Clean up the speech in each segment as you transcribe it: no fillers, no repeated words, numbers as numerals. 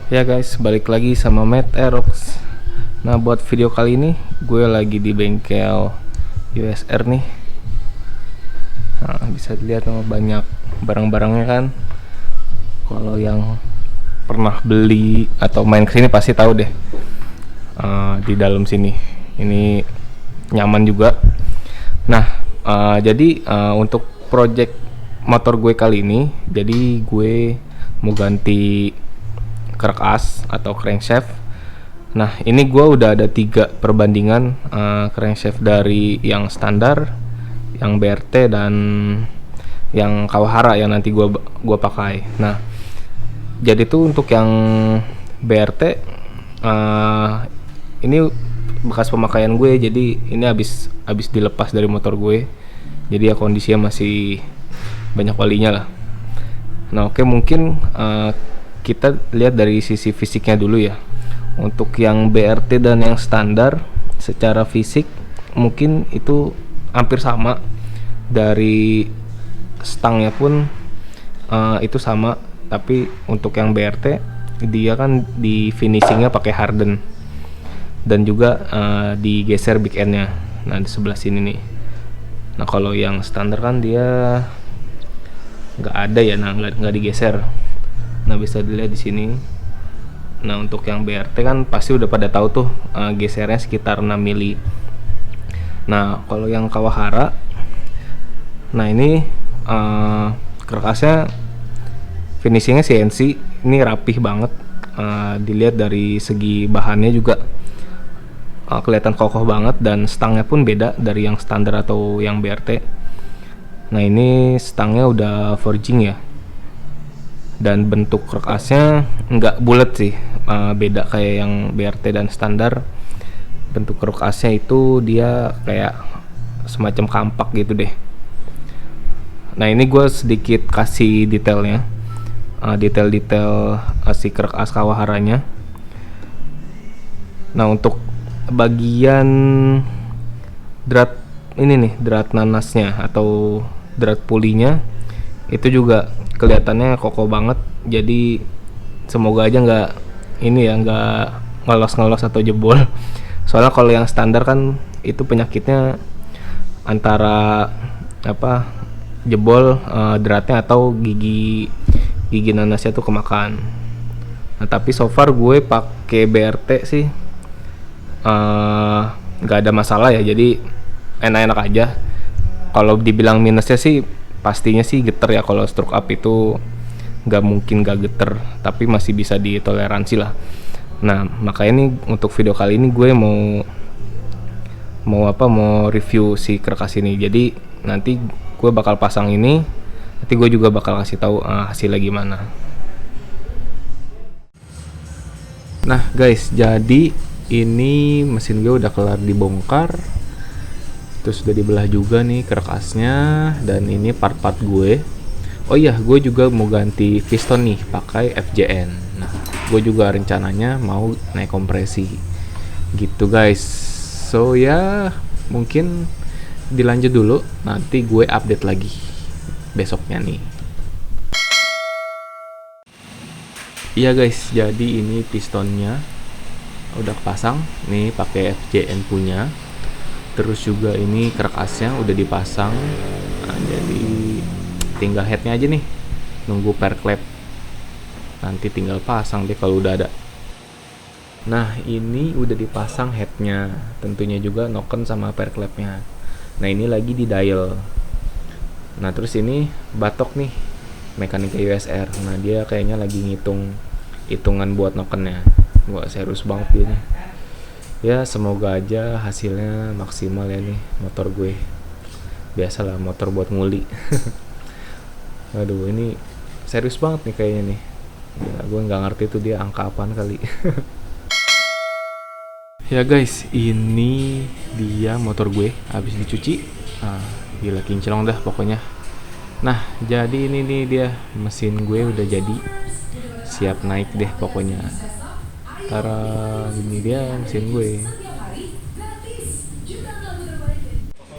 Ya guys, balik lagi sama Matt Aerox. Nah, buat video kali ini gue lagi di bengkel USR nih. Nah, bisa dilihat sama banyak barang-barangnya kan. Kalau yang pernah beli atau main kesini pasti tahu deh. Di dalam sini ini nyaman juga. Nah, jadi untuk project motor gue kali ini, jadi gue mau ganti kerak as atau crankshaft. Nah, ini gue udah ada 3 perbandingan crankshaft dari yang standar, yang BRT, dan yang Kawahara yang nanti gua pakai. Nah, jadi tuh untuk yang BRT ini bekas pemakaian gue, jadi ini habis dilepas dari motor gue. Jadi ya kondisinya masih banyak walinya lah. Nah, oke, mungkin kita lihat dari sisi fisiknya dulu ya. Untuk yang BRT dan yang standar secara fisik mungkin itu hampir sama. Dari stangnya pun itu sama, tapi untuk yang BRT dia kan di finishingnya pakai harden dan juga digeser big end-nya. Nah, di sebelah sini nih. Nah, kalau yang standar kan dia nggak ada ya, nah nggak digeser. Nah, bisa dilihat di sini. Nah, untuk yang BRT kan pasti udah pada tahu tuh gesernya sekitar 6 mili. Nah, kalau yang Kawahara, nah ini kerakasnya finishingnya CNC, ini rapih banget. Dilihat dari segi bahannya juga kelihatan kokoh banget, dan stangnya pun beda dari yang standar atau yang BRT. Nah, ini stangnya udah forging ya, dan bentuk kerakasnya nggak bulat sih, beda kayak yang BRT dan standar. Bentuk kerakasnya itu dia kayak semacam kampak gitu deh. Nah, ini gue sedikit kasih detailnya, detail-detail si kerak Kawaharanya. Nah, untuk bagian drat ini nih, drat nanasnya atau drat pulinya itu juga kelihatannya kokoh banget. Jadi semoga aja nggak ini ya, nggak ngelos atau jebol. Soalnya kalau yang standar kan itu penyakitnya antara jebol dratnya atau gigi nanasnya tuh kemakan. Nah, tapi so far gue pakai BRT sih nggak ada masalah ya, jadi enak-enak aja. Kalau dibilang minusnya sih pastinya sih geter ya. Kalau stroke up itu nggak mungkin nggak geter, tapi masih bisa ditoleransi lah. Nah, makanya nih untuk video kali ini gue mau review si keras ini. Jadi nanti gue bakal pasang ini, nanti gue juga bakal kasih tahu hasilnya gimana. Nah guys, jadi ini mesin gue udah kelar dibongkar, terus udah dibelah juga nih kerakasnya, dan ini part-part gue. Oh iya, gue juga mau ganti piston nih pakai FJN. Nah, gue juga rencananya mau naik kompresi gitu guys. So ya, mungkin dilanjut dulu, nanti gue update lagi besoknya nih. Iya guys, jadi ini pistonnya udah pasang nih pakai FJN punya. Terus juga ini kerakasnya udah dipasang. Nah, jadi tinggal headnya aja nih, nunggu per klep, nanti tinggal pasang deh kalau udah ada. Nah, ini udah dipasang headnya, tentunya juga noken sama per klepnya. Nah, ini lagi di dial. Nah, terus ini batok nih mekanika USR. Nah, dia kayaknya lagi hitungan buat nokennya. Wah, serius banget dia nih. Ya, semoga aja hasilnya maksimal ya nih motor gue. Biasalah motor buat nguli. Aduh, ini serius banget nih kayaknya nih. Ya, gue nggak ngerti tuh dia angka apaan kali. Ya guys, ini dia motor gue habis dicuci. Gila kinclong dah pokoknya. Nah, jadi ini nih dia mesin gue udah jadi, siap naik deh pokoknya. Tara, ini dia mesin gue.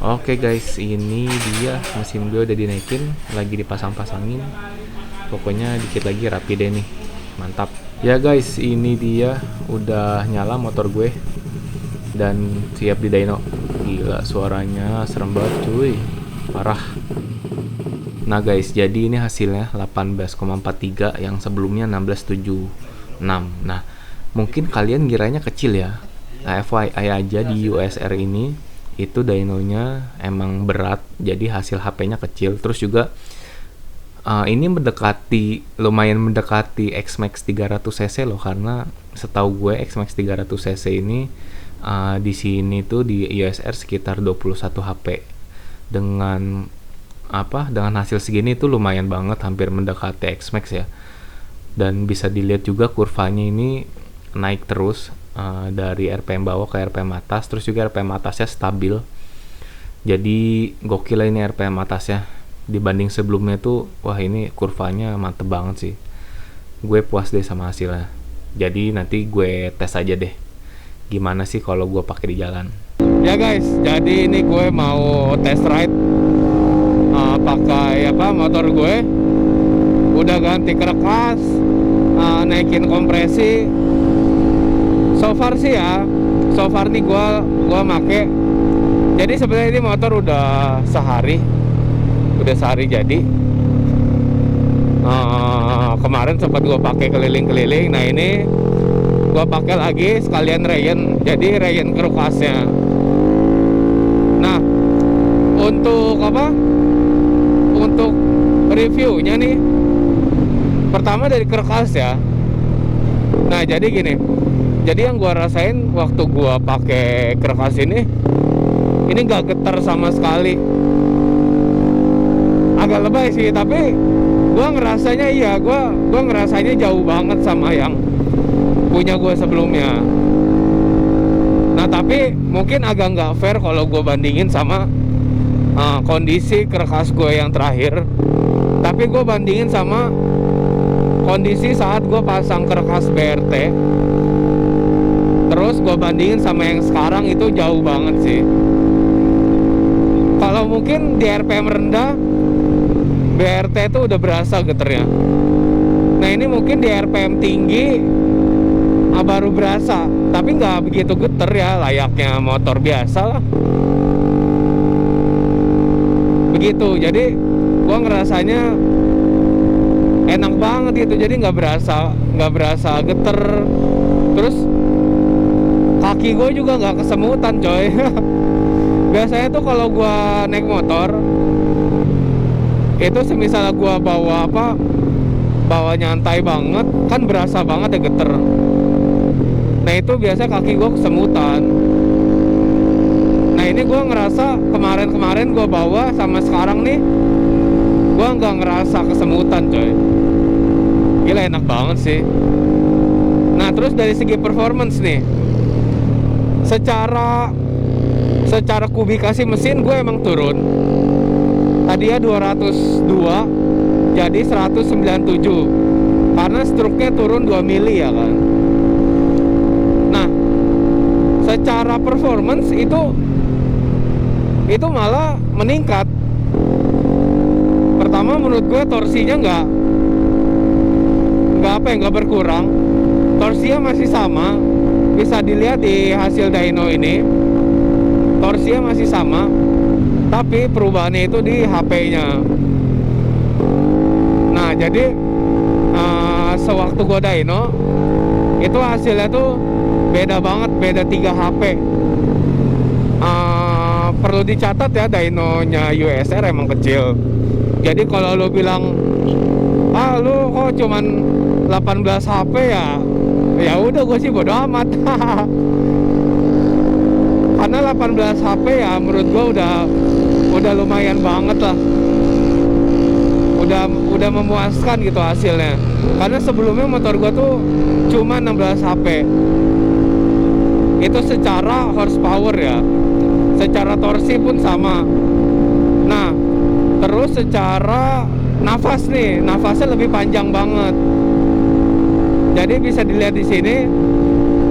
Oke guys, ini dia mesin gue udah dinaikin, lagi dipasang-pasangin. Pokoknya dikit lagi rapi deh nih, mantap. Ya guys, ini dia udah nyala motor gue dan siap di dyno. Gila, suaranya serem banget cuy, parah. Nah guys, jadi ini hasilnya 18,43 yang sebelumnya 16,76. Nah, mungkin kalian ngiranya kecil ya. Nah, FYI aja, di USR ini itu dynonya emang berat, jadi hasil HP-nya kecil. Terus juga ini lumayan mendekati X-Max 300cc loh, karena setahu gue X-Max 300cc ini di sini tuh di USR sekitar 21 HP. Dengan hasil segini tuh lumayan banget, hampir mendekati X-Max ya. Dan bisa dilihat juga kurvanya ini naik terus dari RPM bawah ke RPM atas, terus juga RPM atasnya stabil. Jadi gokil ini RPM atasnya dibanding sebelumnya tuh, wah ini kurvanya mantep banget sih. Gue puas deh sama hasilnya. Jadi nanti gue tes aja deh gimana sih kalau gue pakai di jalan. Ya guys, jadi ini gue mau test ride pakai motor gue. Udah ganti kerekas, naikin kompresi. So far nih gue make. Jadi sebenarnya ini motor udah sehari jadi. Kemarin sempat gue pakai keliling-keliling. Nah ini gue pakai lagi sekalian rayon, jadi rayon kerukasnya. Nah untuk reviewnya nih, pertama dari kerukas ya. Nah jadi gini, jadi yang gue rasain waktu gue pakai kerukas ini nggak getar sama sekali. Agak lebay sih, tapi gue ngerasanya jauh banget sama yang punya gue sebelumnya. Nah tapi mungkin agak nggak fair kalau gue bandingin sama kondisi kerekas gue yang terakhir. Tapi gue bandingin sama kondisi saat gue pasang kerekas BRT, terus gue bandingin sama yang sekarang, itu jauh banget sih. Kalau mungkin di RPM rendah BRT itu udah berasa getarnya. Nah ini mungkin di RPM tinggi baru berasa, tapi nggak begitu getar ya, layaknya motor biasa lah. Begitu, jadi gua ngerasanya enak banget gitu, jadi nggak berasa getar. Terus kaki gue juga nggak kesemutan coy. Biasanya tuh kalau gua naik motor itu semisal gua bawa nyantai banget kan, berasa banget ya geter. Nah itu biasa kaki gue kesemutan. Nah ini gue ngerasa kemarin gue bawa sama sekarang nih, gue nggak ngerasa kesemutan coy. Gila, enak banget sih. Nah terus dari segi performance nih, secara kubikasi mesin gue emang turun. Tadinya 202 jadi 197 karena struknya turun 2 mili ya kan. Nah secara performance itu malah meningkat. Pertama menurut gue torsinya nggak berkurang, torsinya masih sama. Bisa dilihat di hasil dyno ini, torsinya masih sama, tapi perubahannya itu di HP-nya. Nah jadi sewaktu gue dyno itu hasilnya tuh beda banget, beda 3 HP. Perlu dicatat ya, dynonya USR emang kecil. Jadi kalau lo bilang lu kok cuman 18 HP ya udah, gue sih bodo amat. Karena 18 HP ya menurut gue udah lumayan banget lah, udah memuaskan gitu hasilnya. Karena sebelumnya motor gue tuh cuma 16 HP. Itu secara horsepower ya, secara torsi pun sama. Nah terus secara nafas nih, nafasnya lebih panjang banget. Jadi bisa dilihat di sini,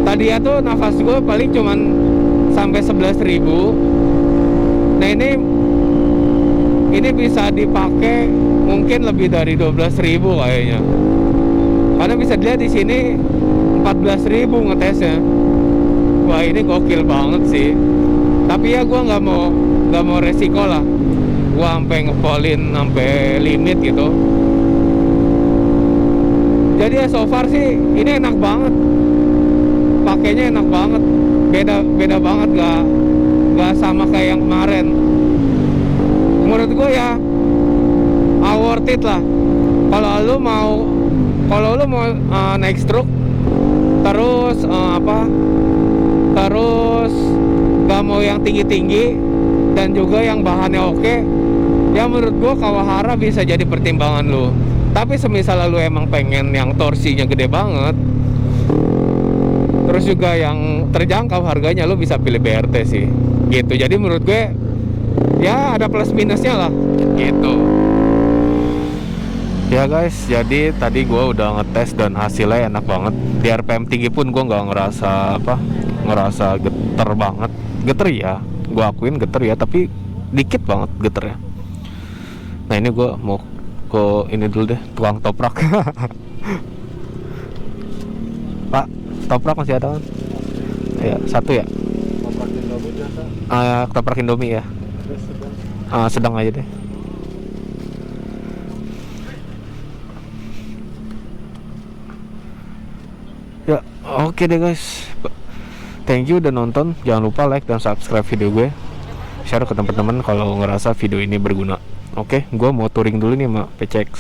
tadi ya tuh nafas gue paling cuman sampai 11.000. Nah ini bisa dipakai mungkin lebih dari 12.000 kayaknya. Karena bisa dilihat di sini 14.000 ngetesnya. Wah, ini gokil banget sih. Tapi ya gue nggak mau resiko lah. Gue sampai ngepolin sampai limit gitu. Jadi ya so far sih ini enak banget. Pakainya enak banget. Beda banget, nggak sama kayak yang kemarin. Menurut gue ya worth it lah. Kalau lu mau naik stroke terus terus gak mau yang tinggi-tinggi dan juga yang bahannya oke, ya menurut gua Kawahara bisa jadi pertimbangan lu. Tapi semisal lu emang pengen yang torsinya gede banget, terus juga yang terjangkau harganya, lu bisa pilih BRT sih gitu. Jadi menurut gue ya ada plus minusnya lah gitu. Ya guys, jadi tadi gue udah ngetes dan hasilnya enak banget. Di RPM tinggi pun gue nggak ngerasa geter banget. Geter ya, gue akuin geter ya, tapi dikit banget geternya. Nah ini gue mau ke ini dulu deh, tukang toprak. Pak, toprak masih ada kan? Ya, satu ya. Toprak Indomie biasa. Toprak Indomie ya. Sedang aja deh. Ya, oke deh guys. Thank you udah nonton. Jangan lupa like dan subscribe video gue. Share ke teman-teman kalau ngerasa video ini berguna. Oke, gue mau touring dulu nih sama PCX.